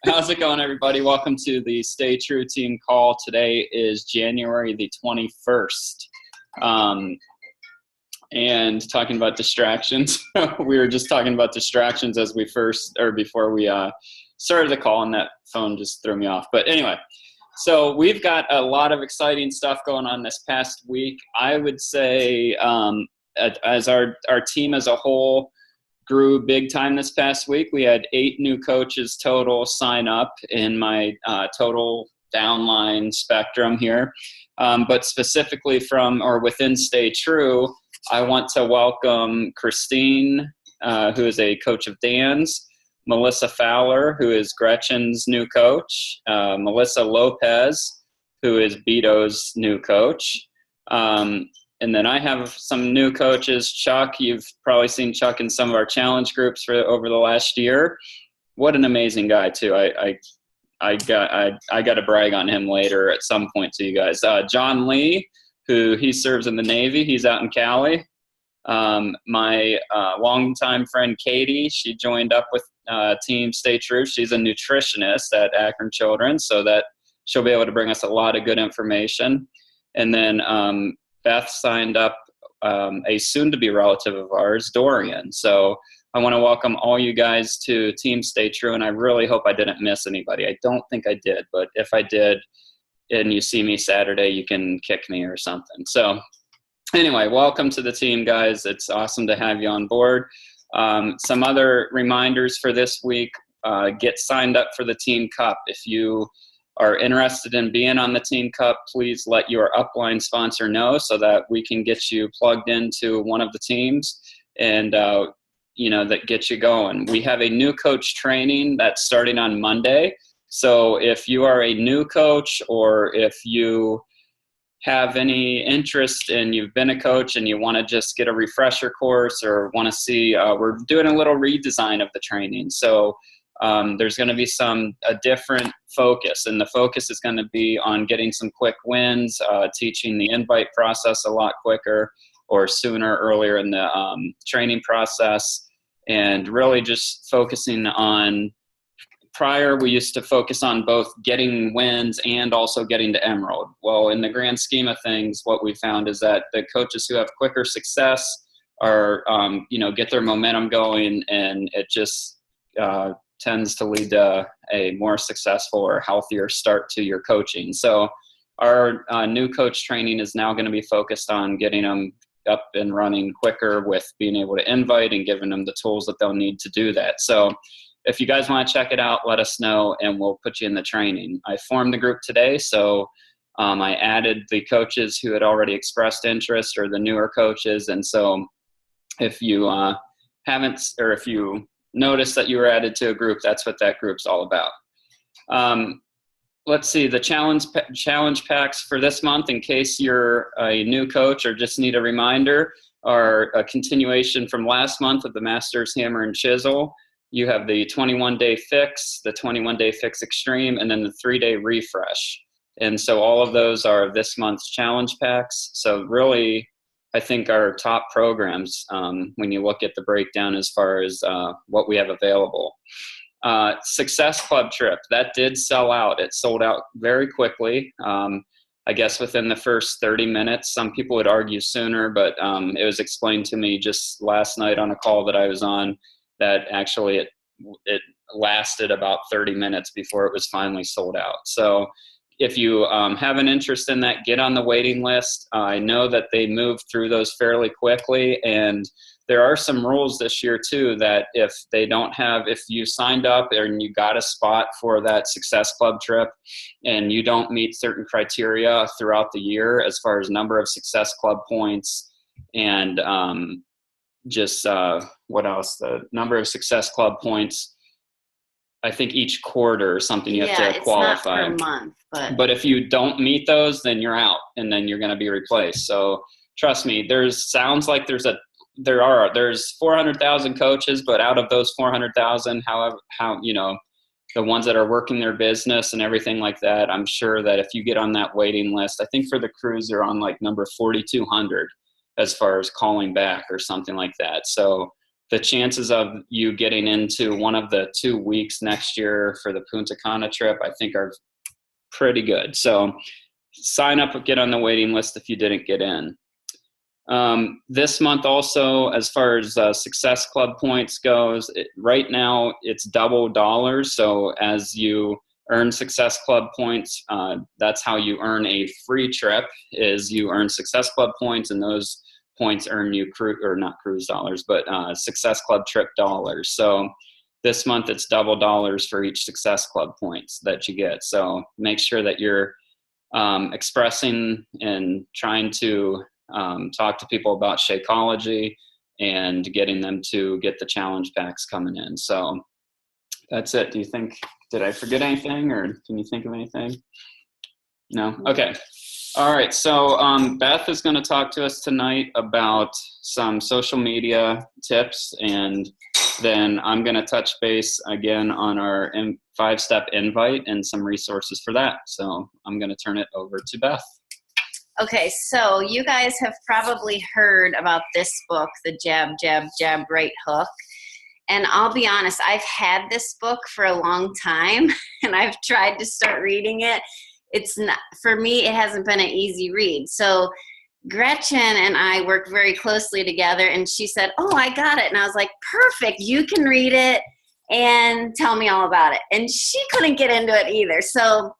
How's it going, everybody? Welcome to the Stay True team call. Today is January the 21st. And talking about distractions. We were just talking about distractions as before we started the call, and that phone just threw me off. But anyway, so we've got a lot of exciting stuff going on this past week. I would say as our team as a whole grew big time this past week. We had 8 new coaches total sign up in my total downline spectrum here. But specifically from or within Stay True, I want to welcome Christine, who is a coach of Dan's, Melissa Fowler, who is Gretchen's new coach, Melissa Lopez, who is Beto's new coach. And then I have some new coaches. Chuck, you've probably seen Chuck in some of our challenge groups over the last year. What an amazing guy too. I got to brag on him later at some point to you guys. John Lee, who he serves in the Navy. He's out in Cali. My longtime friend Katie, she joined up with Team Stay True. She's a nutritionist at Akron Children's, so that she'll be able to bring us a lot of good information. And then Beth signed up a soon-to-be relative of ours, Dorian. So I want to welcome all you guys to Team Stay True, and I really hope I didn't miss anybody. I don't think I did, but if I did and you see me Saturday, you can kick me or something. So anyway, welcome to the team, guys. It's awesome to have you on board. Some other reminders for this week, get signed up for the Team Cup. If you are interested in being on the Team Cup, please let your upline sponsor know so that we can get you plugged into one of the teams and, that gets you going. We have a new coach training that's starting on Monday. So if you are a new coach or if you have any interest and you've been a coach and you want to just get a refresher course or want to see, we're doing a little redesign of the training. So there's going to be a different focus, and the focus is going to be on getting some quick wins, teaching the invite process a lot quicker or sooner, earlier in the training process, and really just focusing on. Prior, we used to focus on both getting wins and also getting to Emerald. Well, in the grand scheme of things, what we found is that the coaches who have quicker success are, get their momentum going, and it just tends to lead to a more successful or healthier start to your coaching. So our new coach training is now going to be focused on getting them up and running quicker with being able to invite and giving them the tools that they'll need to do that. So if you guys want to check it out, let us know and we'll put you in the training. I formed the group today, so I added the coaches who had already expressed interest or the newer coaches. And so if you haven't, or if you notice that you were added to a group, that's what that group's all about. Let's see, the challenge packs for this month, in case you're a new coach or just need a reminder, are a continuation from last month of the Masters Hammer and Chisel. You have the 21-day fix, the 21-day fix extreme, and then the 3-day refresh. And so all of those are this month's challenge packs. So really, I think our top programs, when you look at the breakdown as far as what we have available. Success Club trip, that did sell out. It sold out very quickly. I guess within the first 30 minutes. Some people would argue sooner, but it was explained to me just last night on a call that I was on that actually it lasted about 30 minutes before it was finally sold out. So if you have an interest in that, get on the waiting list. I know that they move through those fairly quickly, and there are some rules this year too that if you signed up and you got a spot for that Success Club trip and you don't meet certain criteria throughout the year as far as number of Success Club points and what else? The number of Success Club points, I think each quarter or something you have to qualify. Not per month, but if you don't meet those, then you're out and then you're going to be replaced. So trust me, there's 400,000 coaches, but out of those 400,000, the ones that are working their business and everything like that, I'm sure that if you get on that waiting list, I think for the cruise, they're on like number 4,200 as far as calling back or something like that. So the chances of you getting into one of the 2 weeks next year for the Punta Cana trip, I think, are pretty good. So sign up or get on the waiting list if you didn't get in. This month also, as far as Success Club points goes, right now it's double dollars. So as you earn Success Club points, that's how you earn a free trip, is you earn Success Club points, and those points earn you not cruise dollars, but Success Club trip dollars. So this month it's double dollars for each Success Club points that you get. So make sure that you're expressing and trying to talk to people about Shakeology and getting them to get the challenge packs coming in. So that's it. Did I forget anything, or can you think of anything? No? Okay. All right. So Beth is going to talk to us tonight about some social media tips, and then I'm going to touch base again on our 5-step invite and some resources for that. So I'm going to turn it over to Beth. Okay, so you guys have probably heard about this book, The Jab, Jab, Jab, Right Hook. And I'll be honest, I've had this book for a long time, and I've tried to start reading it. It's not, for me, it hasn't been an easy read. So Gretchen and I worked very closely together, and she said, oh, I got it. And I was like, perfect, you can read it and tell me all about it. And she couldn't get into it either. So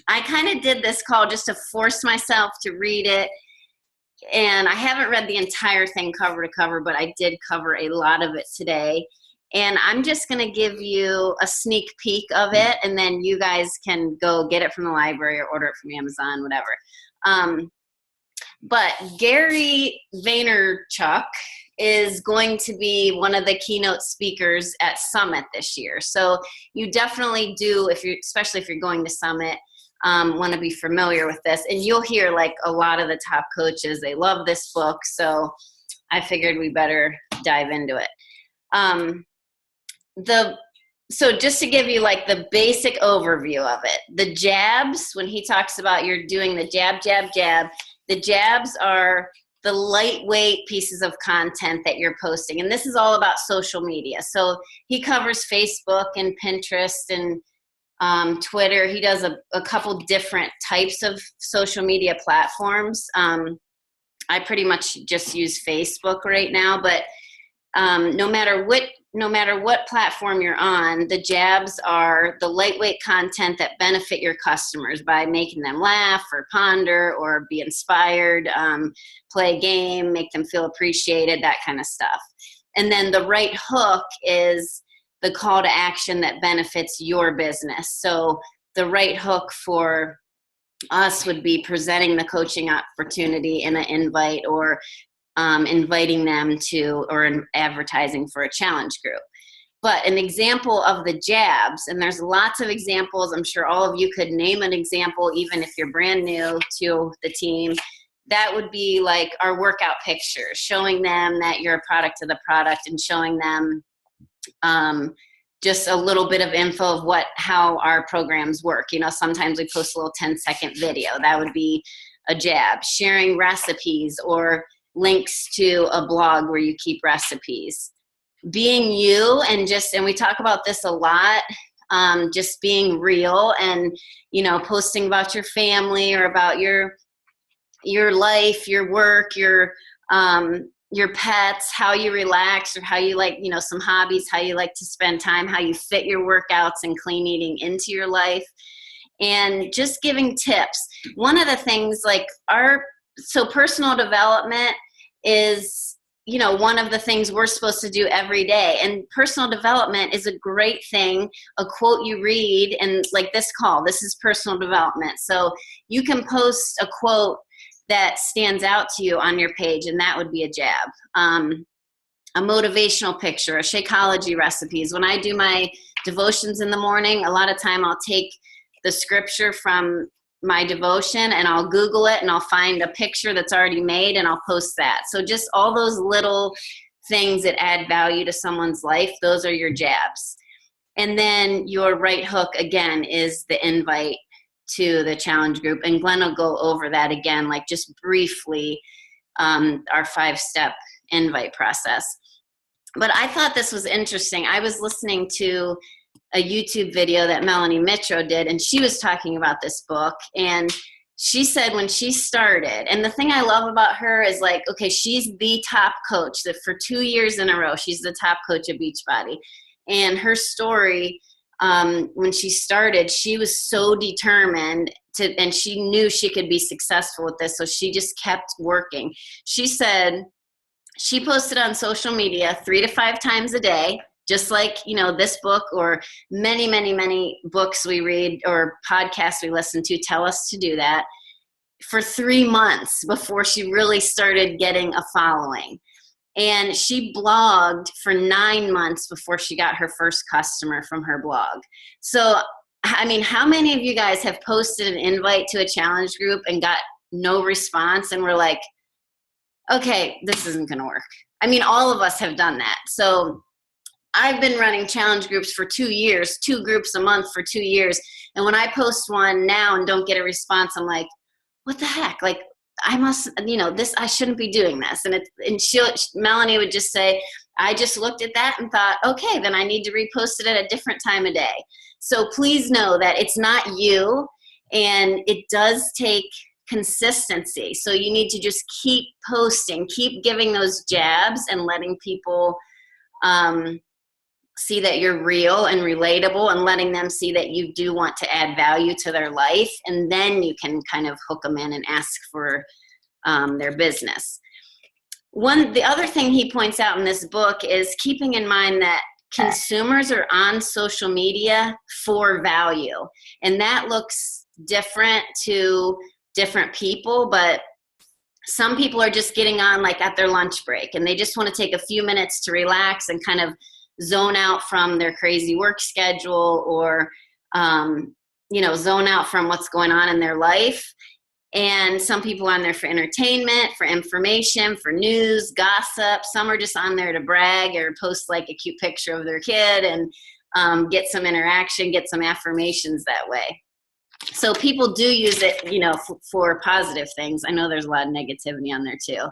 I kind of did this call just to force myself to read it. And I haven't read the entire thing cover to cover, but I did cover a lot of it today. And I'm just going to give you a sneak peek of it, and then you guys can go get it from the library or order it from Amazon, whatever. But Gary Vaynerchuk is going to be one of the keynote speakers at Summit this year. So you definitely do, especially if you're going to Summit, want to be familiar with this. And you'll hear like a lot of the top coaches, they love this book. So I figured we better dive into it. So just to give you like the basic overview of it, the jabs, when he talks about you're doing the jab, jab, jab, the jabs are the lightweight pieces of content that you're posting. And this is all about social media. So he covers Facebook and Pinterest and Twitter. He does a couple different types of social media platforms. I pretty much just use Facebook right now, but no matter what platform you're on, the jabs are the lightweight content that benefit your customers by making them laugh or ponder or be inspired, play a game, make them feel appreciated, that kind of stuff. And then the right hook is the call to action that benefits your business. So the right hook for us would be presenting the coaching opportunity in an invite, or inviting them to, or advertising for a challenge group. But an example of the jabs, and there's lots of examples, I'm sure all of you could name an example, even if you're brand new to the team, that would be like our workout pictures, showing them that you're a product of the product, and showing them just a little bit of info of how our programs work. You know, sometimes we post a little 10-second video. That would be a jab. Sharing recipes or links to a blog where you keep recipes. Being you, and we talk about this a lot, just being real and, you know, posting about your family or about your life, your work, your pets, how you relax, or how you like, you know, some hobbies, how you like to spend time, how you fit your workouts and clean eating into your life, and just giving tips. One of the things so personal development is, you know, one of the things we're supposed to do every day. And personal development is a great thing. A quote you read, and like this call, this is personal development. So you can post a quote that stands out to you on your page, and that would be a jab. A motivational picture, a Shakeology recipes. When I do my devotions in the morning, a lot of time I'll take the scripture from my devotion and I'll Google it, and I'll find a picture that's already made, and I'll post that. So just all those little things that add value to someone's life, those are your jabs. And then your right hook, again, is the invite to the challenge group. And Glenn will go over that again, like just briefly, our 5-step invite process. But I thought this was interesting. I was listening to a YouTube video that Melanie Mitro did, and she was talking about this book. And she said when she started, and the thing I love about her is like, okay, she's the top coach that for 2 years in a row, she's the top coach of Beachbody. And her story, when she started, she was so determined to, and she knew she could be successful with this. So she just kept working. She said she posted on social media 3 to 5 times a day, just like, you know, this book or many, many, many books we read or podcasts we listen to tell us to do that, for 3 months before she really started getting a following. And she blogged for 9 months before she got her first customer from her blog. So, I mean, how many of you guys have posted an invite to a challenge group and got no response and were like, okay, this isn't going to work? I mean, all of us have done that. So I've been running challenge groups for 2 years, 2 groups a month for 2 years. And when I post one now and don't get a response, I'm like, what the heck? Like, I must, you know, this, I shouldn't be doing this. And Melanie would just say, I just looked at that and thought, okay, then I need to repost it at a different time of day. So please know that it's not you, and it does take consistency. So you need to just keep posting, keep giving those jabs and letting people see that you're real and relatable, and letting them see that you do want to add value to their life. And then you can kind of hook them in and ask for their business. The other thing he points out in this book is keeping in mind that consumers are on social media for value. And that looks different to different people, but some people are just getting on like at their lunch break, and they just want to take a few minutes to relax and kind of zone out from their crazy work schedule, or you know, zone out from what's going on in their life. And some people are on there for entertainment, for information, for news, gossip. Some are just on there to brag or post like a cute picture of their kid and get some interaction, get some affirmations that way. So people do use it, you know, for positive things. I know there's a lot of negativity on there too.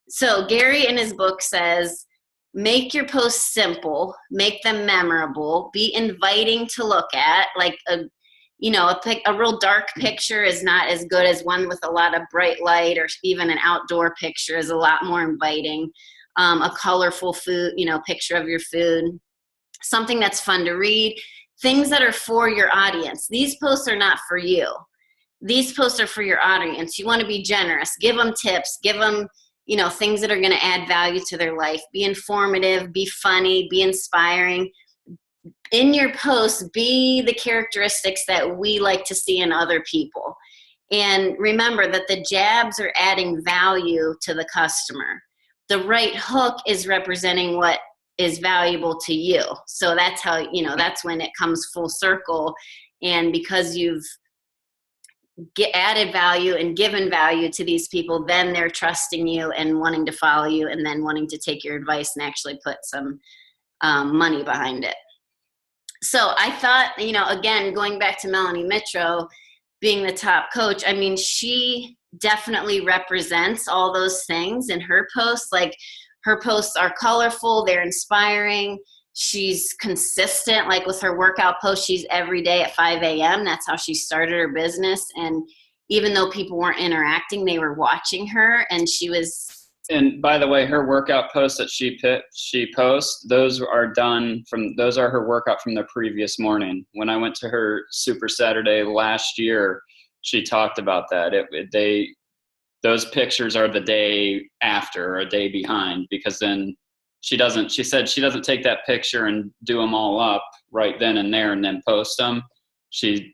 So Gary in his book says, make your posts simple, make them memorable, be inviting to look at. Like a real dark picture is not as good as one with a lot of bright light, or even an outdoor picture is a lot more inviting. A colorful food, you know, picture of your food, something that's fun to read, things that are for your audience. These posts are not for you. These posts are for your audience. You want to be generous, give them tips, give them, you know, things that are going to add value to their life. Be informative, be funny, be inspiring. In your posts, be the characteristics that we like to see in other people. And remember that the jabs are adding value to the customer. The right hook is representing what is valuable to you. So that's how, you know, that's when it comes full circle. And because you've added value and given value to these people, then they're trusting you and wanting to follow you, and then wanting to take your advice and actually put some money behind it. So I thought, you know, again, going back to Melanie Mitro being the top coach, I mean, she definitely represents all those things in her posts. Like, her posts are colorful, they're inspiring. She's consistent, like with her workout post, she's every day at 5 a.m. That's how she started her business. And even though people weren't interacting, they were watching her, and she was. And by the way, her workout posts that she posts, those are her workout from the previous morning. When I went to her Super Saturday last year, she talked about that. Those pictures are the day after or a day behind, because then she said she doesn't take that picture and do them all up right then and there and then post them. She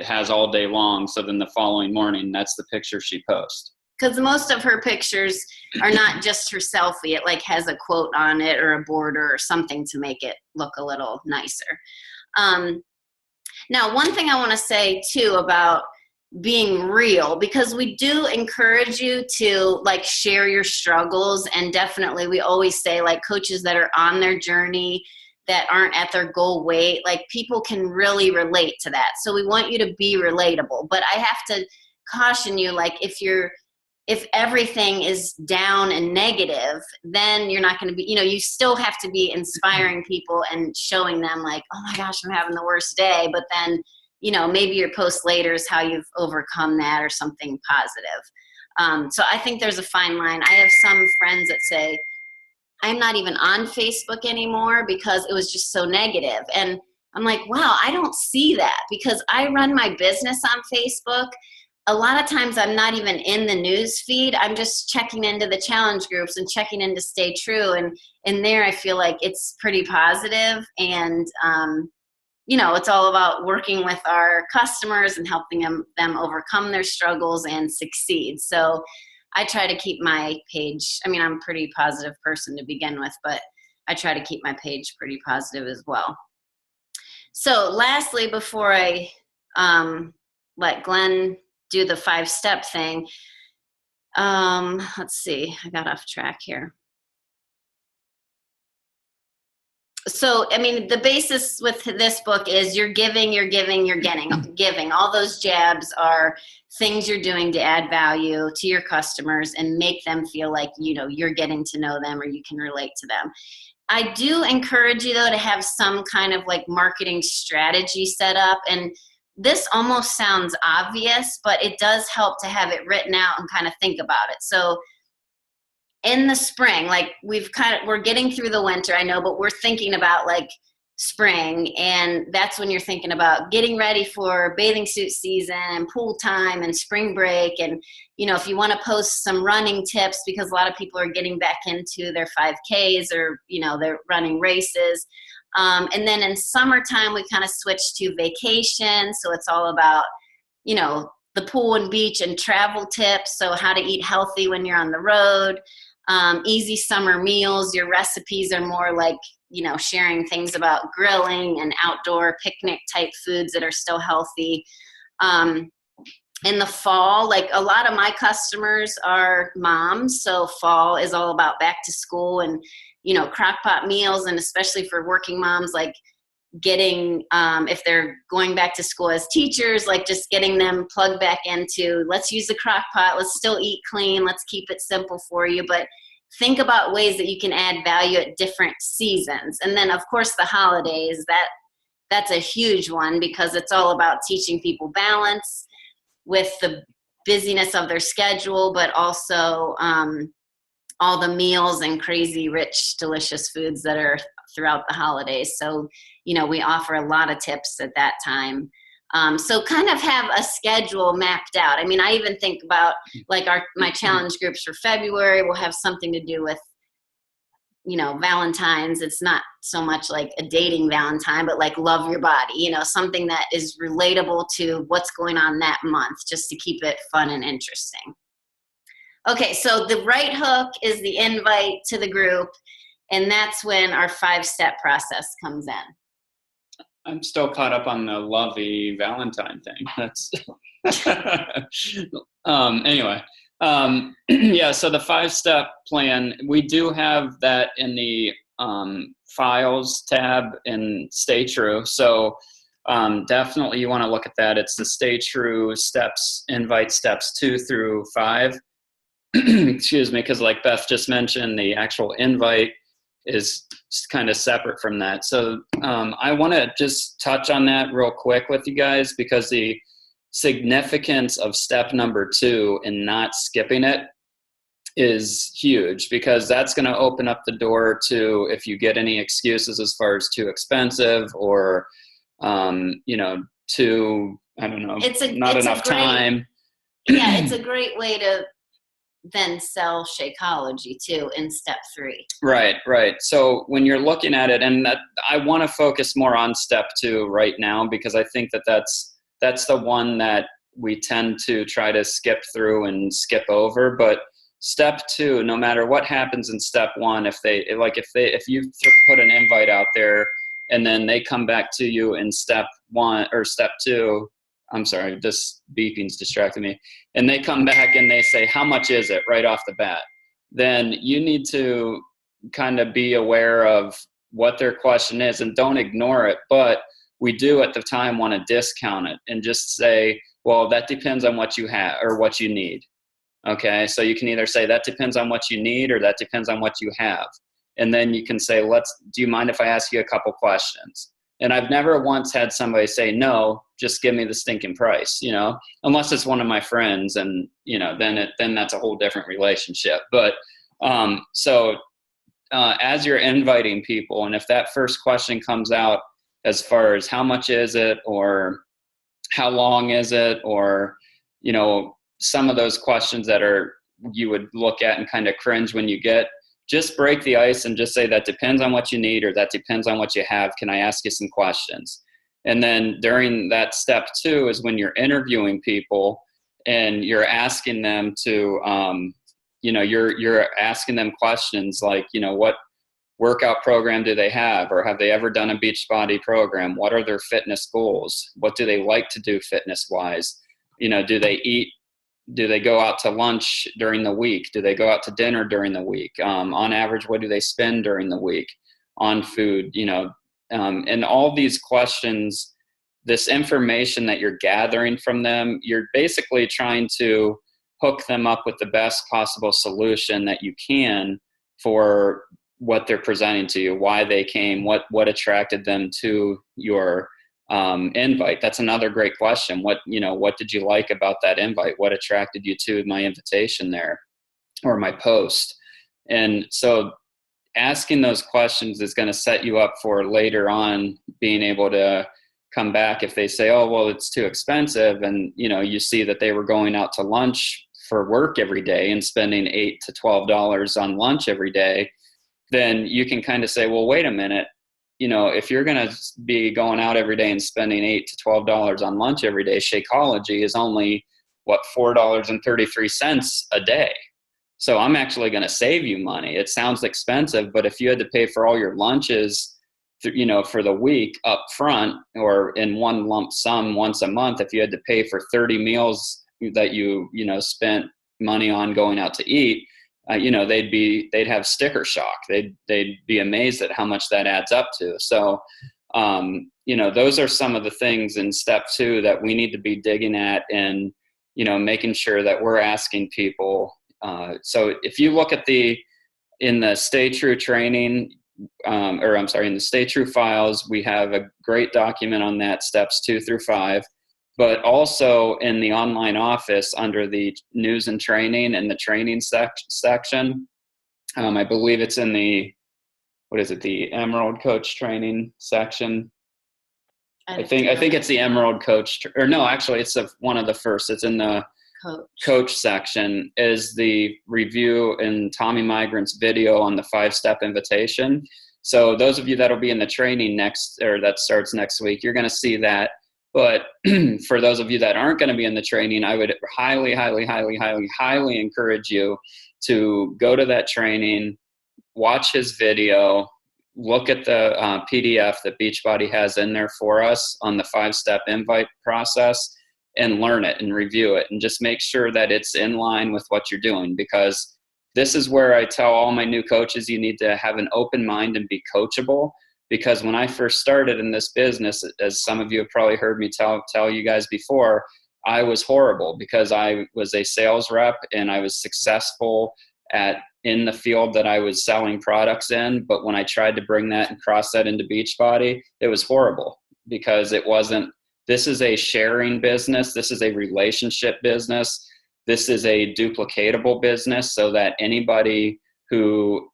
has all day long. So then the following morning, that's the picture she posts. Because most of her pictures are not just her selfie. It like has a quote on it or a border or something to make it look a little nicer. Now, one thing I want to say too about being real, because we do encourage you to like share your struggles, and definitely we always say, like, coaches that are on their journey, that aren't at their goal weight, like, people can really relate to that. So we want you to be relatable. But I have to caution you, like, if you're if everything is down and negative, then you're not going to be, you still have to be inspiring people and showing them like, oh my gosh, I'm having the worst day. But then, maybe your post later is how you've overcome that or something positive. So I think there's a fine line. I have some friends that say, I'm not even on Facebook anymore because it was just so negative. And I'm like, wow, I don't see that because I run my business on Facebook. A lot of times I'm not even in the news feed. I'm just checking into the challenge groups and checking in to stay true. And in there, I feel like it's pretty positive. And, it's all about working with our customers and helping them overcome their struggles and succeed. So I try to keep my page, I'm a pretty positive person to begin with, but I try to keep my page pretty positive as well. So lastly, before I let Glenn do the 5-step thing, let's see, I got off track here. So, the basis with this book is you're giving, you're giving, you're giving. All those jabs are things you're doing to add value to your customers and make them feel like, you're getting to know them or you can relate to them. I do encourage you, though, to have some kind of like marketing strategy set up. And this almost sounds obvious, but it does help to have it written out and kind of think about it. So in the spring, like we're getting through the winter, I know, but we're thinking about like spring, and that's when you're thinking about getting ready for bathing suit season and pool time and spring break. And, if you want to post some running tips, because a lot of people are getting back into their 5Ks or, they're running races. And then in summertime, we kind of switch to vacation. So it's all about, the pool and beach and travel tips. So how to eat healthy when you're on the road. Easy summer meals. Your recipes are more like, sharing things about grilling and outdoor picnic type foods that are still healthy. In the fall, like a lot of my customers are moms. So fall is all about back to school and, crock pot meals. And especially for working moms, like getting, if they're going back to school as teachers, like just getting them plugged back into, let's use the crock pot, let's still eat clean, let's keep it simple for you. But think about ways that you can add value at different seasons. And then of course the holidays, that's a huge one because it's all about teaching people balance with the busyness of their schedule, but also all the meals and crazy rich, delicious foods that are throughout the holidays. So, we offer a lot of tips at that time. So kind of have a schedule mapped out. I even think about like my challenge groups for February will have something to do with, Valentine's. It's not so much like a dating Valentine, but like love your body, something that is relatable to what's going on that month, just to keep it fun and interesting. Okay, so the right hook is the invite to the group, and that's when our 5-step process comes in. I'm still caught up on the lovey Valentine thing. That's anyway. Yeah, so the 5-step plan, we do have that in the files tab in Stay True. So definitely you want to look at that. It's the Stay True steps, invite steps 2 through 5. Excuse me, because like Beth just mentioned, the actual invite is kind of separate from that. So I want to just touch on that real quick with you guys, because the significance of step number 2 and not skipping it is huge, because that's going to open up the door to, if you get any excuses as far as too expensive or, too, I don't know, not enough time. Yeah, it's a great way to then sell Shakeology too in step 3. Right. So when you're looking at it, and that, I want to focus more on step 2 right now, because I think that's the one that we tend to try to skip through and skip over. But step 2, no matter what happens in step 1, if you put an invite out there and then they come back to you in step 1 or step 2, I'm sorry, this beeping's distracting me. And they come back and they say, how much is it, right off the bat? Then you need to kind of be aware of what their question is and don't ignore it. But we do at the time want to discount it and just say, well, that depends on what you have or what you need. Okay, so you can either say that depends on what you need or that depends on what you have. And then you can say, do you mind if I ask you a couple questions? And I've never once had somebody say, no, just give me the stinking price, unless it's one of my friends, and, then that's a whole different relationship. But as you're inviting people, and if that first question comes out as far as how much is it, or how long is it, or, some of those questions that you would look at and kind of cringe when you get, just break the ice and just say that depends on what you need, or that depends on what you have. Can I ask you some questions? And then during that step 2 is when you're interviewing people and you're asking them to, you're asking them questions like, what workout program do they have? Or have they ever done a Beachbody program? What are their fitness goals? What do they like to do fitness wise? Do they eat? Do they go out to lunch during the week? Do they go out to dinner during the week? On average, what do they spend during the week on food? And all these questions, this information that you're gathering from them, you're basically trying to hook them up with the best possible solution that you can for what they're presenting to you, why they came, what attracted them to your invite. That's another great question. What did you like about that invite? What attracted you to my invitation there or my post? And so asking those questions is going to set you up for later on being able to come back if they say, oh, well, it's too expensive. And, you see that they were going out to lunch for work every day and spending $8 to $12 on lunch every day. Then you can kind of say, well, wait a minute. If you're going to be going out every day and spending $8 to $12 on lunch every day, Shakeology is only $4.33 a day. So I'm actually going to save you money. It sounds expensive, but if you had to pay for all your lunches, for the week up front or in one lump sum once a month, if you had to pay for 30 meals that you spent money on going out to eat, they'd have sticker shock. They'd be amazed at how much that adds up to. So, those are some of the things in step 2 that we need to be digging at and, making sure that we're asking people. So if you look at in the Stay True training, in the Stay True files, we have a great document on that, steps 2 through 5. But also in the online office under the news and training and the training section, I believe it's in the Emerald Coach training section. I think it's the Emerald Coach, or no, actually it's one of the first. It's in the coach section is the review in Tommy Migrant's video on the 5-step invitation. So those of you that'll be in the training that starts next week, you're going to see that. But for those of you that aren't going to be in the training, I would highly, highly, highly, highly, highly encourage you to go to that training, watch his video, look at the PDF that Beachbody has in there for us on the 5-step invite process, and learn it and review it and just make sure that it's in line with what you're doing. Because this is where I tell all my new coaches, you need to have an open mind and be coachable. Because when I first started in this business, as some of you have probably heard me tell you guys before, I was horrible because I was a sales rep and I was successful in the field that I was selling products in. But when I tried to bring that and cross that into Beachbody, it was horrible because it wasn't. This is a sharing business. This is a relationship business. This is a duplicatable business, so that anybody who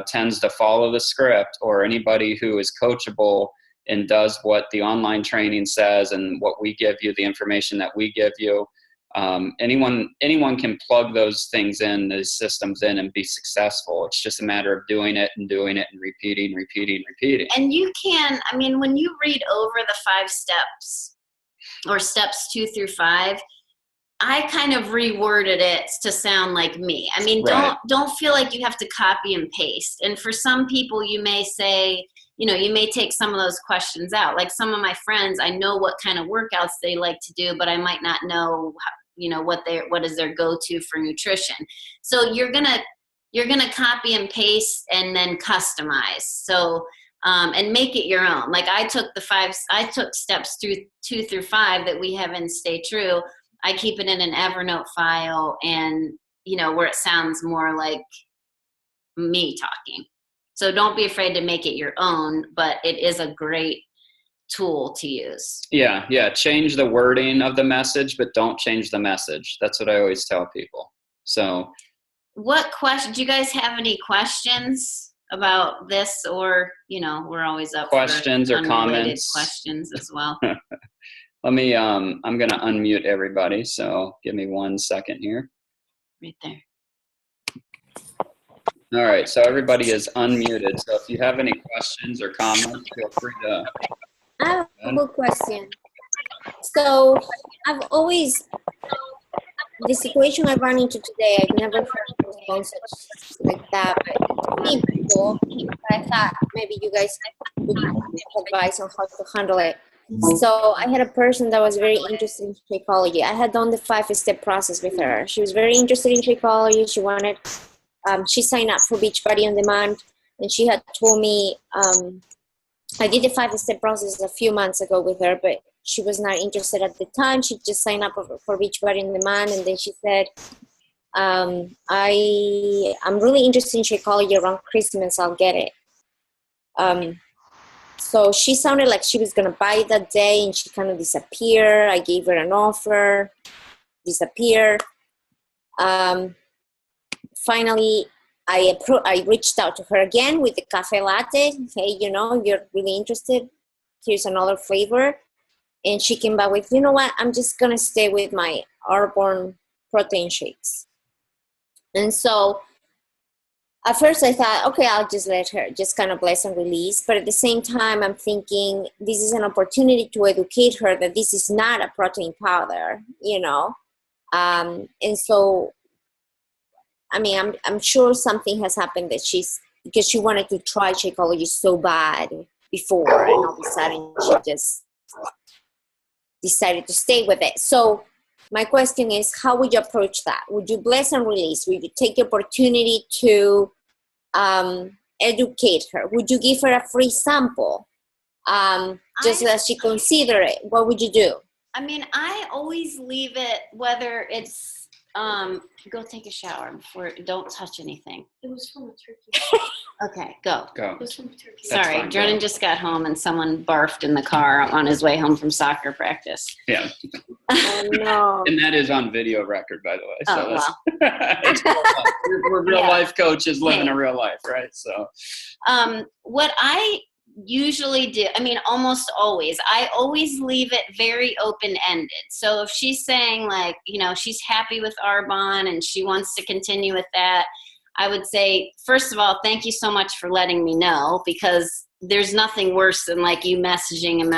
tends to follow the script, or anybody who is coachable and does what the online training says and what we give you, the information that we give you, anyone can plug those things in, those systems in, and be successful. It's just a matter of doing it and repeating. And you can, when you read over the 5 steps or steps 2 through 5, I kind of reworded it to sound like me. Right. Don't feel like you have to copy and paste. And for some people, you may say, you may take some of those questions out. Like some of my friends, I know what kind of workouts they like to do, but I might not know, what is their go-to for nutrition. So you're gonna copy and paste and then customize. So and make it your own. Like I took steps through 2 through 5 that we have in Stay True. I keep it in an Evernote file, and where it sounds more like me talking. So don't be afraid to make it your own, but it is a great tool to use. Yeah. Change the wording of the message, but don't change the message. That's what I always tell people. So what question, do you guys have any questions about this, or, we're always up questions for or comments, questions as well. Let me, I'm going to unmute everybody. So give me 1 second here. Right there. All right. So everybody is unmuted. So if you have any questions or comments, feel free to. I have a good question. So I've always, the situation I run into today, I've never heard of sponsors like that, but many people, I thought maybe you guys would give advice on how to handle it. So I had a person that was very interested in Shakeology. I had done the 5-step process with her. She was very interested in Shakeology. She wanted, she signed up for Beachbody On Demand, and she had told me, I did the 5-step process a few months ago with her, but she was not interested at the time. She just signed up for Beachbody On Demand, and then she said, I'm really interested in Shakeology around Christmas. I'll get it. So she sounded like she was going to buy it that day, and she kind of disappeared. I gave her an offer, disappeared. Finally, I reached out to her again with the cafe latte. Hey, you're really interested. Here's another flavor. And she came back with, you know what? I'm just going to stay with my Arbonne protein shakes. And so at first I thought, okay, I'll just let her just kind of bless and release. But at the same time, I'm thinking this is an opportunity to educate her that this is not a protein powder, And so, I mean, I'm sure something has happened that because she wanted to try Shakeology so bad before, and all of a sudden she just decided to stay with it. So my question is, how would you approach that? Would you bless and release? Would you take the opportunity to educate her? Would you give her a free sample just so that she consider it? What would you do? I mean, I always leave it, whether it's go take a shower before, don't touch anything. It was from a turkey. Okay, go. It was from a turkey. Sorry, Jordan just got home and someone barfed in the car on his way home from soccer practice. Yeah. Oh, no. And that is on video record, by the way. So well. we're real life coaches living a real life, right? So what I usually do, I mean, almost always, I always leave it very open-ended. So if she's saying like, she's happy with Arbonne and she wants to continue with that, I would say, first of all, thank you so much for letting me know, because there's nothing worse than like you messaging and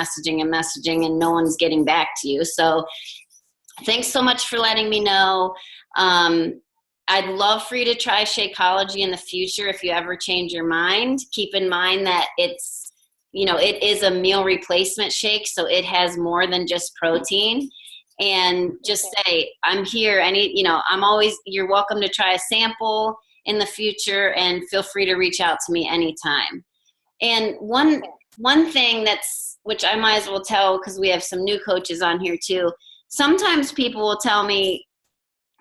no one's getting back to you. So thanks so much for letting me know. I'd love for you to try Shakeology in the future. If you ever change your mind, keep in mind that it's, it is a meal replacement shake, so it has more than just protein. And just say, I'm here. You're welcome to try a sample in the future, and feel free to reach out to me anytime. And one thing which I might as well tell, because we have some new coaches on here too. Sometimes people will tell me,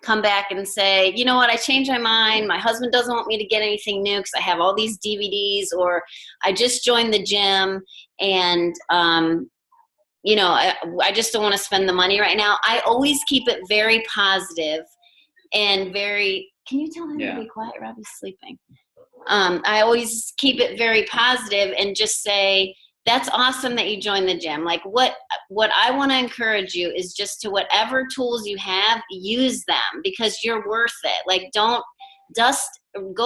come back and say, you know what, I changed my mind. My husband doesn't want me to get anything new because I have all these DVDs, or I just joined the gym and, I just don't want to spend the money right now. I always keep it very positive and very, can you tell him to be quiet? Robbie's sleeping. I always keep it very positive and just say, that's awesome that you joined the gym. Like what I want to encourage you is just to whatever tools you have, use them, because you're worth it. Like go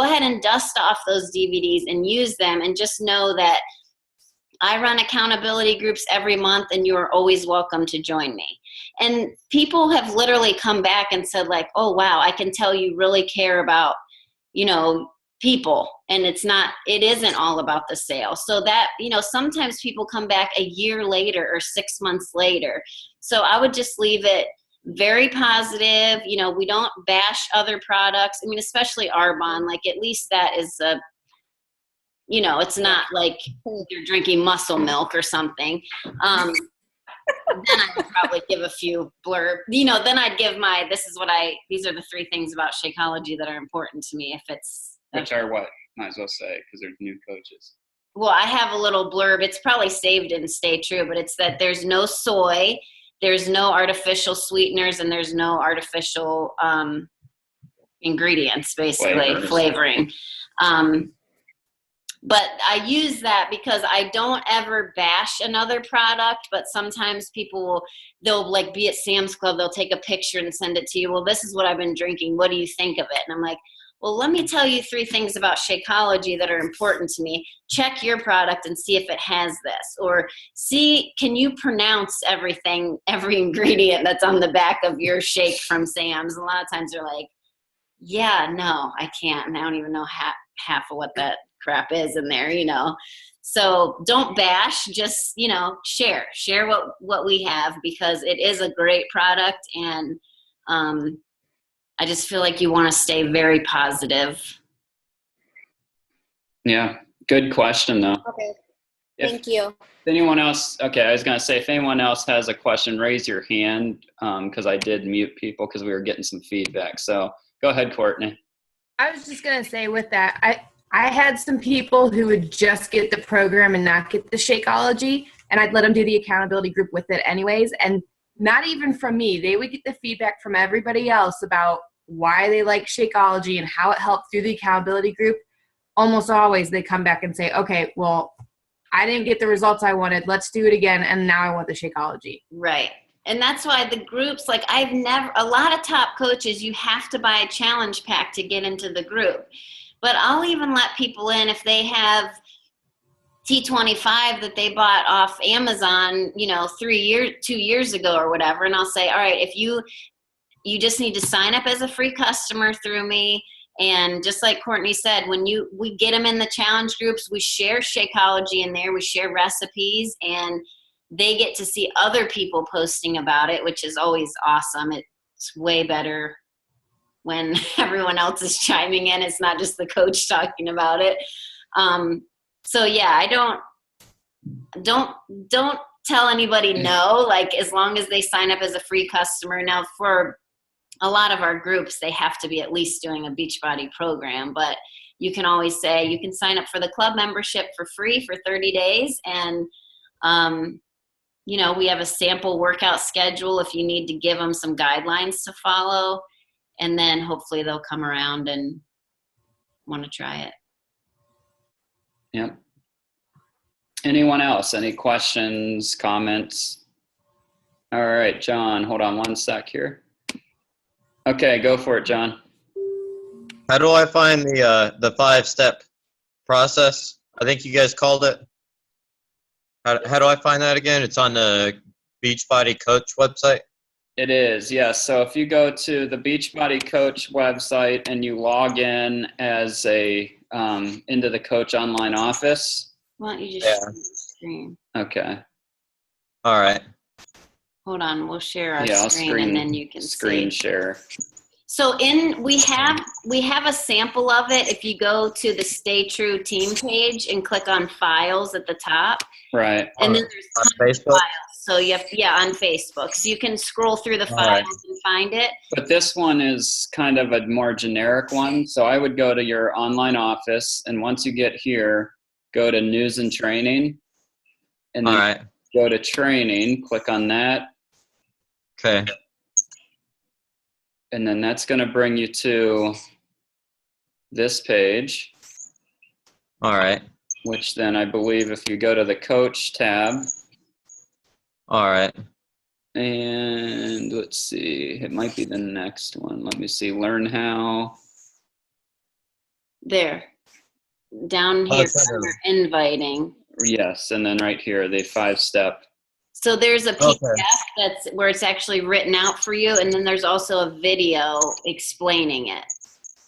ahead and dust off those DVDs and use them, and just know that I run accountability groups every month and you are always welcome to join me. And people have literally come back and said like, oh wow, I can tell you really care about, people, and it isn't all about the sale. So that, sometimes people come back a year later or 6 months later. So I would just leave it very positive. We don't bash other products. I mean, especially Arbonne, like at least that is it's not like you're drinking muscle milk or something. then I would probably give a few blurb. You know, then I'd give these are the 3 things about Shakeology that are important to me. If it's Which are what? Might as well say, because there's new coaches. well, I have a little blurb. It's probably saved in Stay True, but it's that there's no soy, there's no artificial sweeteners, and there's no artificial ingredients, basically flavoring. But I use that because I don't ever bash another product, but sometimes they'll like be at Sam's Club, they'll take a picture and send it to you. Well, this is what I've been drinking. What do you think of it? And I'm like, well, let me tell you 3 things about Shakeology that are important to me. Check your product and see if it has this. Or can you pronounce every ingredient that's on the back of your shake from Sam's? A lot of times they're like, yeah, no, I can't. And I don't even know half of what that crap is in there, you know. So don't bash, just, you know, share what we have, because it is a great product. And I just feel like you want to stay very positive. Yeah, good question though. Okay, thank you. If anyone else, okay, I was going to say, if anyone else has a question, raise your hand, because I did mute people because we were getting some feedback. So go ahead, Courtney. I was just going to say with that, I had some people who would just get the program and not get the Shakeology, and I'd let them do the accountability group with it anyways. And not even from me, they would get the feedback from everybody else about why they like Shakeology and how it helped through the accountability group. Almost always they come back and say, okay, well, I didn't get the results I wanted. Let's do it again. And now I want the Shakeology. Right. And that's why the groups, like a lot of top coaches, you have to buy a challenge pack to get into the group. But I'll even let people in if they have T25 that they bought off Amazon, you know, 2 years ago or whatever. And I'll say, all right, if you just need to sign up as a free customer through me. And just like Courtney said, when we get them in the challenge groups, we share Shakeology in there, we share recipes, and they get to see other people posting about it, which is always awesome. It's way better when everyone else is chiming in. It's not just the coach talking about it. So yeah, I don't tell anybody no, like as long as they sign up as a free customer. Now for a lot of our groups, they have to be at least doing a Beachbody program, but you can always say you can sign up for the club membership for free for 30 days. And, you know, we have a sample workout schedule if you need to give them some guidelines to follow, and then hopefully they'll come around and want to try it. Yep. Anyone else? Any questions, comments? All right, John, hold on one sec here. Okay, go for it, John. How do I find the 5-step process? I think you guys called it. How do I find that again? It's on the Beachbody Coach website? It is, yes. So if you go to the Beachbody Coach website and you log in as into the Coach online office. Why don't you just share the screen? Okay. All right. Hold on, we'll share our I'll screen and then you can screen see. share. So we have a sample of it. If you go to the Stay True team page and click on files at the top. Right. And then there's On tons of Facebook? files. So on Facebook. So you can scroll through the files and find it. But this one is kind of a more generic one. So I would go to your online office, and once you get here, go to news and training. And then go to training, click on that. Okay. And then that's going to bring you to this page. All right. Which then I believe if you go to the coach tab. All right. And let's see, it might be the next one. Let me see, learn how. There. Down here, under inviting. Yes, and then right here, the 5-step. So there's a PDF that's where it's actually written out for you, and then there's also a video explaining it.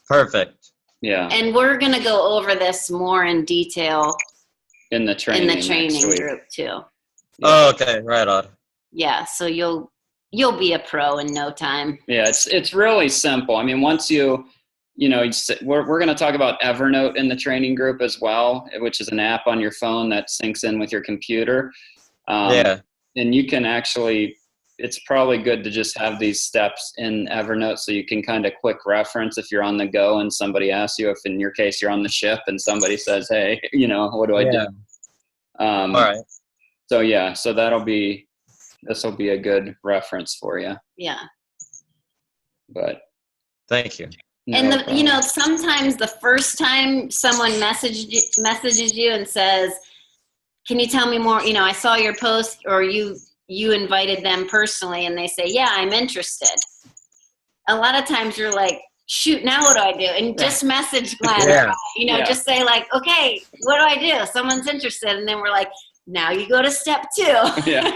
Perfect. Yeah. And we're going to go over this more in detail in the training group too. Yeah. Oh, okay, right on. Yeah, so you'll be a pro in no time. Yeah, it's really simple. I mean, once we're going to talk about Evernote in the training group as well, which is an app on your phone that syncs in with your computer. Yeah. and you can actually, it's probably good to just have these steps in Evernote so you can kind of quick reference if you're on the go and somebody asks you, if in your case you're on the ship and somebody says, hey, what do I do? All right. So yeah, so this will be a good reference for you. Yeah. But Thank you. And problem. sometimes the first time someone messages you and says, can you tell me more? I saw your post, or you invited them personally and they say, yeah, I'm interested. A lot of times you're like, shoot, now what do I do? And just message Glenn. Yeah. Just say like, okay, what do I do? Someone's interested. And then we're like, now you go to step 2. Yeah.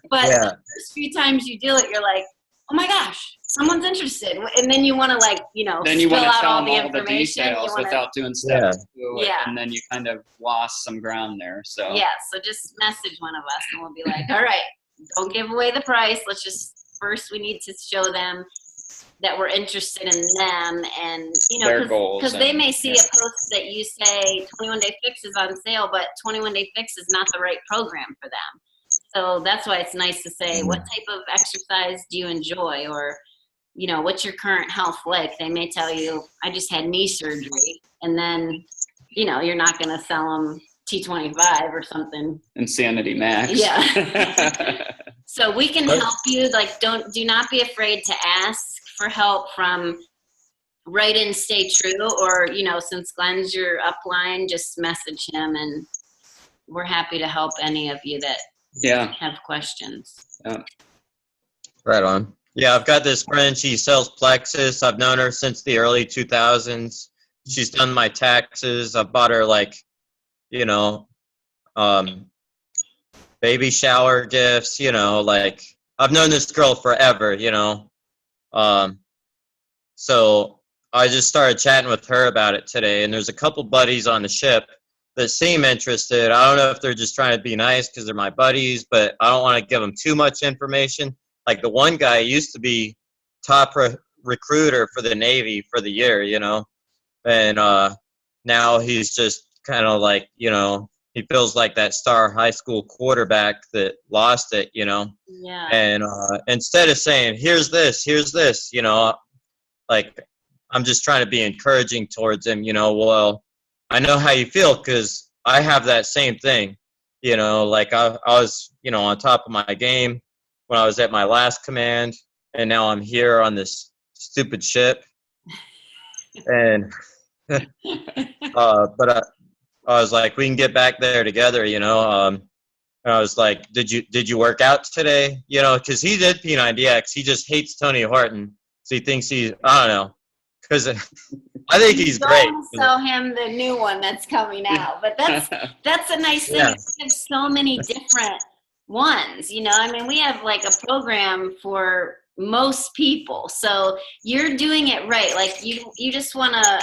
But the first few times you do it, you're like, oh my gosh, someone's interested. And then you want to Then you spill want to out tell all them the all the information. details without doing step 2. Yeah. And then you kind of lost some ground there. So yeah, so just message one of us and we'll be like, all right, don't give away the price. First we need to show them that we're interested in them, and their goals. Because they may see a post that you say 21 Day Fix is on sale, but 21 Day Fix is not the right program for them. So that's why it's nice to say, what type of exercise do you enjoy? Or, what's your current health like? They may tell you, I just had knee surgery. And then, you're not going to sell them T25 or something. Insanity Max. Yeah. So we can help you. Like, do not be afraid to ask for help from Write In Stay True, or, since Glenn's your upline, just message him and we're happy to help any of you that have questions. Right on. Yeah, I've got this friend. She sells Plexus. I've known her since the early 2000s. She's done my taxes. I've bought her baby shower gifts. I've known this girl forever. So I just started chatting with her about it today, and there's a couple buddies on the ship that seem interested. I don't know if they're just trying to be nice because they're my buddies, but I don't want to give them too much information. Like the one guy used to be top recruiter for the Navy for the year, and now he's just kind of like, he feels like that star high school quarterback that lost it, Yeah. And instead of saying, here's this, like I'm just trying to be encouraging towards him, well, I know how you feel because I have that same thing, like I was, on top of my game when I was at my last command, and now I'm here on this stupid ship. And but I was like, we can get back there together, and I was like, did you work out today? Because he did P90X. He just hates Tony Horton. So he thinks I don't know. Because I think he's great. Don't sell him the new one that's coming out. But that's a nice thing. Yeah. We have so many different ones. We have like a program for most people. So you're doing it right. Like you just want to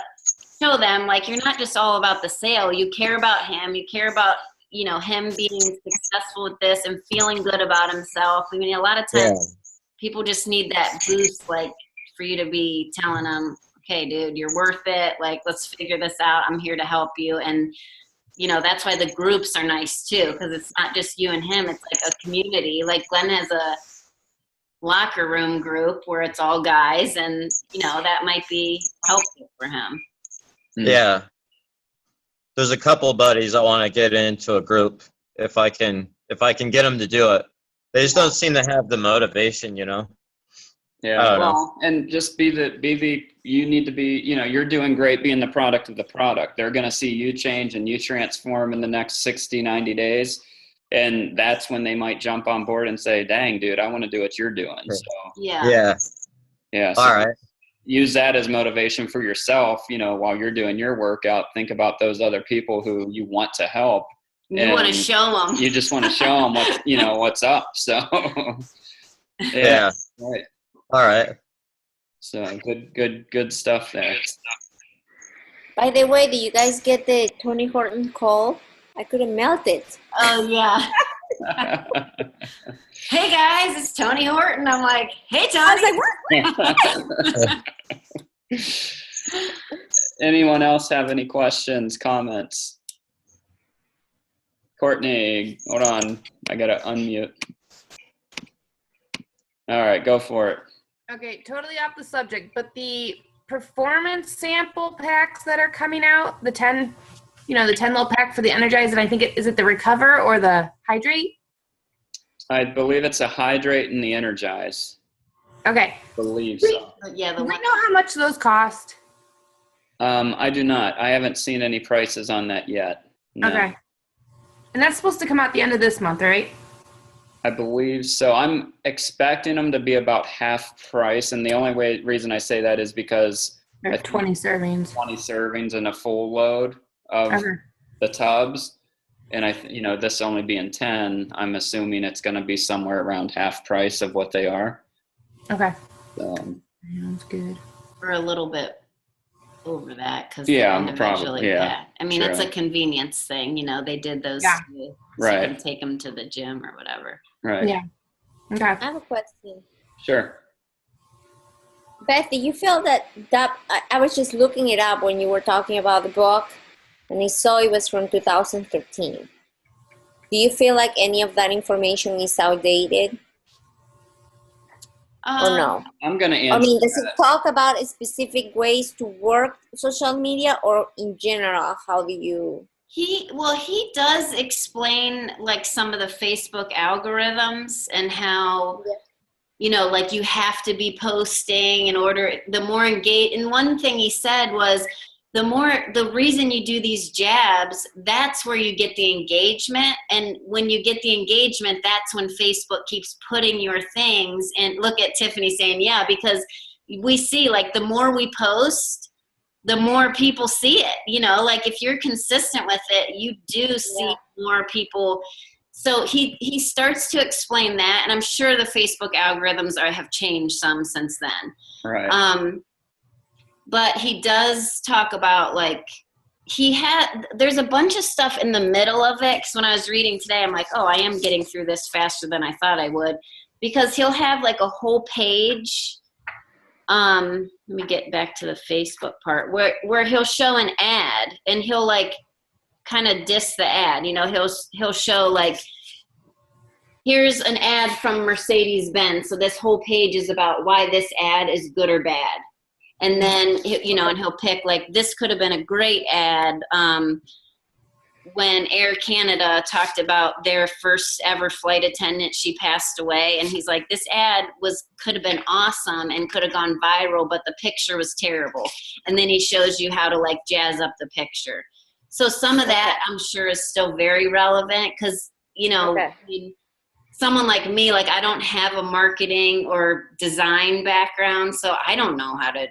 show them, like, you're not just all about the sale. You care about him. You care about, him being successful with this and feeling good about himself. A lot of times people just need that boost, like, for you to be telling them, okay, dude, you're worth it. Like, let's figure this out. I'm here to help you. And, that's why the groups are nice too, because it's not just you and him. It's like a community. Like Glenn has a locker room group where it's all guys, and, that might be helpful for him. Yeah. There's a couple buddies I want to get into a group if I can get them to do it. They just don't seem to have the motivation, Yeah. Well, And just you need to be, you're doing great being the product of the product. They're going to see you change and you transform in the next 60, 90 days. And that's when they might jump on board and say, dang, dude, I want to do what you're doing. So, yeah. yeah. So all right. Use that as motivation for yourself, while you're doing your workout. Think about those other people who you want to help. You want to show them. You just want to show them what, what's up. So, Yeah. Right. All right. So good stuff there. By the way, did you guys get the Tony Horton call? I couldn't melt it. Oh, yeah. Hey, guys, it's Tony Horton. I'm like, hey, Tony. I was like, what? Anyone else have any questions, comments? Courtney, hold on. I got to unmute. All right, go for it. Okay, totally off the subject, but the performance sample packs that are coming out, the 10 little pack for the Energize, and I think is it the Recover or the Hydrate? I believe it's a Hydrate and the Energize. Okay. I believe so. Yeah, the Do we one. know how much those cost? I do not. I haven't seen any prices on that yet. No. Okay. And that's supposed to come out the end of this month, right? I believe so. I'm expecting them to be about half price, and the only reason I say that is because Or 20 servings. 20 servings and a full load of Okay. the tubs, and this only being 10, I'm assuming it's going to be somewhere around half price of what they are. Okay. Sounds good. Or a little bit over that because Yeah, individually probably, yeah. I mean, it's True. a convenience thing. They did those Yeah. so Right. you can take them to the gym or whatever. right. Yeah. Okay. I have a question. Sure. Beth, do you feel that I was just looking it up when you were talking about the book, and I saw it was from 2013. Do you feel like any of that information is outdated or no? I'm going to answer. I mean, does it talk about specific ways to work social media, or in general, how do you? He does explain like some of the Facebook algorithms and how, like you have to be posting in order, the more engaged. And one thing he said was the reason you do these jabs, that's where you get the engagement. And when you get the engagement, that's when Facebook keeps putting your things. And look at Tiffany saying, yeah, because we see like the more we post, the more people see it, like if you're consistent with it, you do see more people. So he starts to explain that, and I'm sure the Facebook algorithms have changed some since then. Right. But he does talk about like there's a bunch of stuff in the middle of it. Because when I was reading today, I'm like, oh, I am getting through this faster than I thought I would, because he'll have like a whole page. Let me get back to the Facebook part where he'll show an ad and he'll like kind of diss the ad. He'll show like, here's an ad from Mercedes-Benz. So this whole page is about why this ad is good or bad. And then, and he'll pick like, this could have been a great ad. When Air Canada talked about their first ever flight attendant, she passed away, and he's like, this ad could have been awesome and could have gone viral, but the picture was terrible. And then he shows you how to like jazz up the picture. So some of that I'm sure is still very relevant because, someone like me, like I don't have a marketing or design background, so I don't know how to,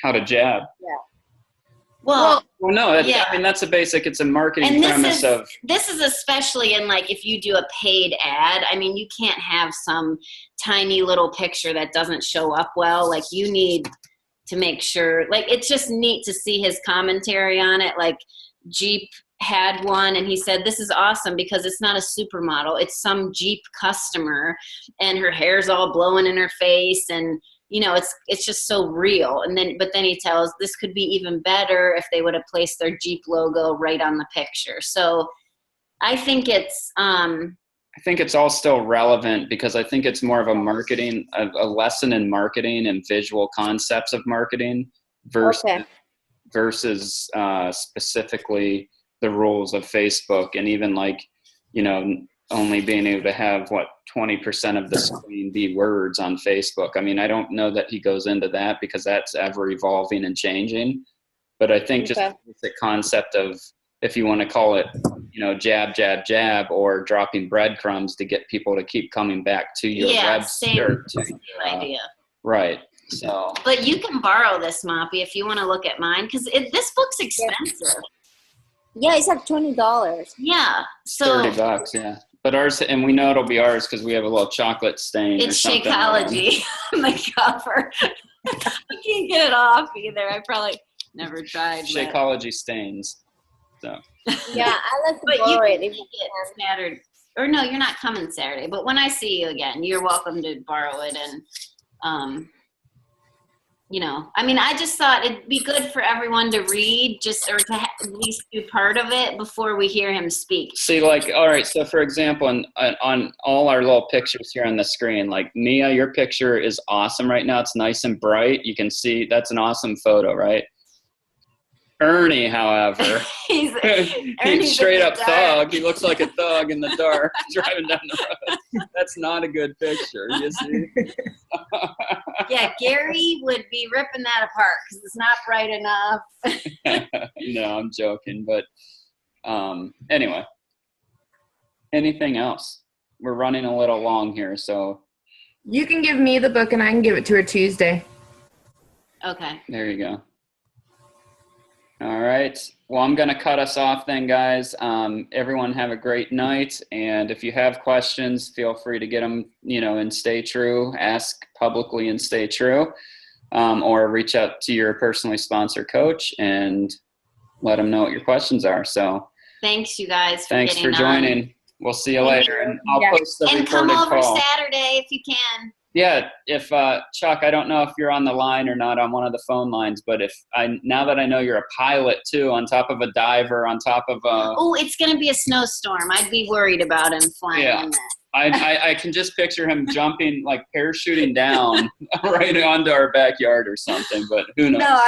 How to jab. Yeah. Well, no, I mean, that's it's a marketing premise of. This is especially in like, if you do a paid ad, I mean, you can't have some tiny little picture that doesn't show up well. Like you need to make sure, like, it's just neat to see his commentary on it. Like Jeep had one and he said, this is awesome because it's not a supermodel. It's some Jeep customer and her hair's all blowing in her face and, it's just so real. But then he tells this could be even better if they would have placed their Jeep logo right on the picture. So I think it's all still relevant because I think it's more of a lesson in marketing and visual concepts of marketing versus specifically the rules of Facebook, and even like, only being able to have 20% of the screen be words on Facebook. I mean, I don't know that he goes into that because that's ever evolving and changing. But I think just the concept of, if you want to call it, jab, jab, jab, or dropping breadcrumbs to get people to keep coming back to your website. Same idea. Right. So. But you can borrow this, Moppy, if you want to look at mine, because this book's expensive. Yeah, it's like $20. Yeah. So $30, yeah. But ours, and we know it'll be ours because we have a little chocolate stain. It's Shakeology on the cover. I can't get it off either. I probably never tried. Shakeology stains. So. Yeah, I like to but borrow you it. can take it Saturday. Or no, you're not coming Saturday. But when I see you again, you're welcome to borrow it. And you know, I mean, I just thought it'd be good for everyone to read just, or to at least do part of it before we hear him speak. See, like, all right, so for example, on all our little pictures here on the screen, like Mia, your picture is awesome right now. It's nice and bright. You can see that's an awesome photo, right? Ernie, however, He's he's straight up in the dark. thug. He looks like a thug in the dark driving down the road. That's not a good picture, you see? Yeah, Gary would be ripping that apart because it's not bright enough. No, I'm joking, but anyway. Anything else? We're running a little long here, so You can give me the book and I can give it to her Tuesday. Okay. there you go. All right. Well, I'm going to cut us off then, guys. Everyone have a great night. And if you have questions, feel free to get them, you know, and stay true. Ask publicly and stay true. Or reach out to your personally sponsored coach and let them know what your questions are. So Thanks, you guys. thanks for getting on. joining. We'll see you Thank later. you. And I'll Yeah. post the And come recorded over call. Saturday if you can. Yeah, if Chuck, I don't know if you're on the line or not on one of the phone lines, but now that I know you're a pilot too, on top of a diver, on top of Oh, it's going to be a snowstorm. I'd be worried about him flying Yeah. in that. I can just picture him jumping, like parachuting down right onto our backyard or something, but who knows? No,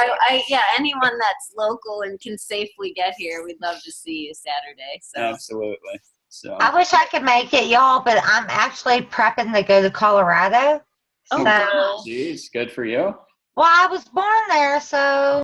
yeah, anyone that's local and can safely get here, we'd love to see you Saturday. So Absolutely. So I wish I could make it, y'all, but I'm actually prepping to go to Colorado. Oh, So, gosh. geez, good for you. well, I was born there, so